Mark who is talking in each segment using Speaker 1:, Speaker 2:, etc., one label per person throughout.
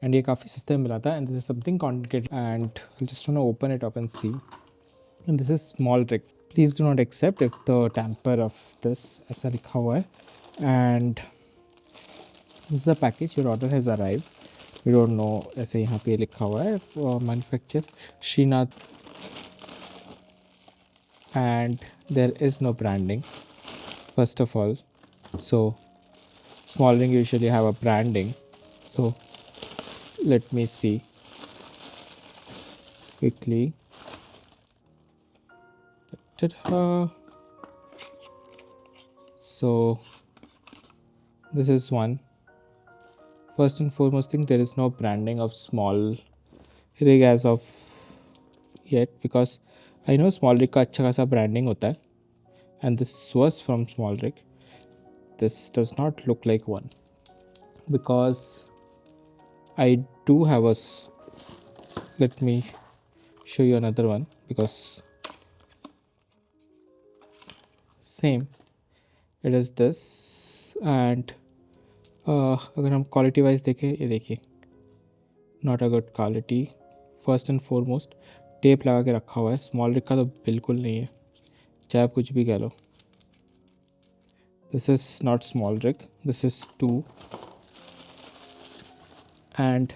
Speaker 1: And ये काफ़ी सस्ते में मिला था. And this is something complicated and just want to open it up and see. And this is small rig. Please do not accept if the tamper of this, ऐसा लिखा हुआ है. And this is the package, your order has arrived. We don't know, ऐसे यहाँ पे लिखा हुआ है manufacture Shrinath. And there is no branding first of all, so small ring usually have a branding. So let me see quickly. Ta-da. So this is one. First and foremost thing, there is no branding of small rig as of yet, because I know small rig का अच्छा खासा branding होता है, and this was from small rig. This does not look like one, because I do have let me show you another one, because same it is this. And अगर हम quality wise देखें, ये देखिए not a good quality. First and foremost tape लगा के रखा हुआ है. स्मॉल रिग का तो बिल्कुल नहीं है, चाहे आप कुछ भी कह लो. This is not small rig, this is 2. And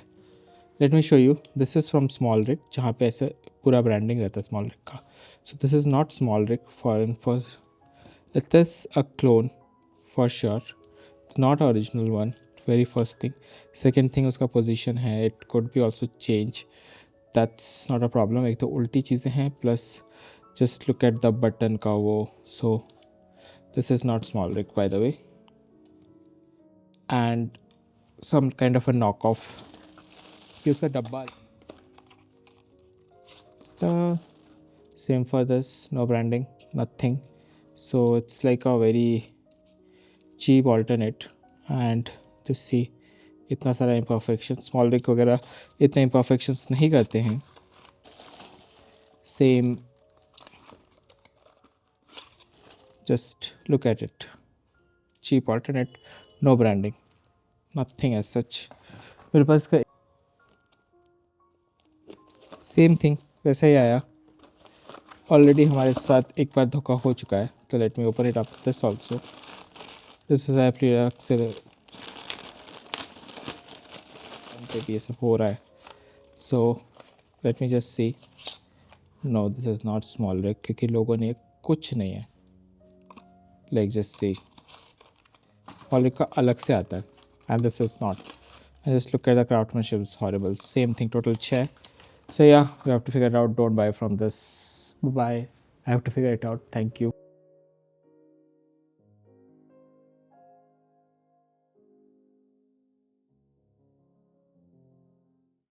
Speaker 1: let me show you, this is from small rig, जहाँ पे ऐसे पूरा ब्रांडिंग रहता है स्मॉल रिग का. So this is not small rig for it is a clone for sure, not original one. Very first thing. Second thing, उसका position है, it could be also change, that's not a problem. एक तो उल्टी चीज़ें हैं, plus just look at the button का वो. So this is not small rig by the way, and some kind of a knock off. कि उसका डब्बा same for this, no branding, nothing. So it's like a very cheap alternate. And this see, इतना सारा imperfection. Small rig वगैरह इतने imperfections नहीं करते हैं. Same, just look at it, cheap alternate, no branding, nothing as such. मेरे पास का same thing वैसा ही आया. ऑलरेडी हमारे साथ एक बार धोखा हो चुका है. तो let me open it up. This also, this is अक्सर पे भी ये सब हो रहा है. So let me just see. No, this is not small rig, क्योंकि लोगों ने कुछ नहीं है. Like just see, small rig का अलग से आता है, and this is not. And just look at the craftsmanship, it's horrible. Same thing, total chair. So yeah, you have to figure it out. Don't buy from this. Bye. I have to figure it out. Thank you.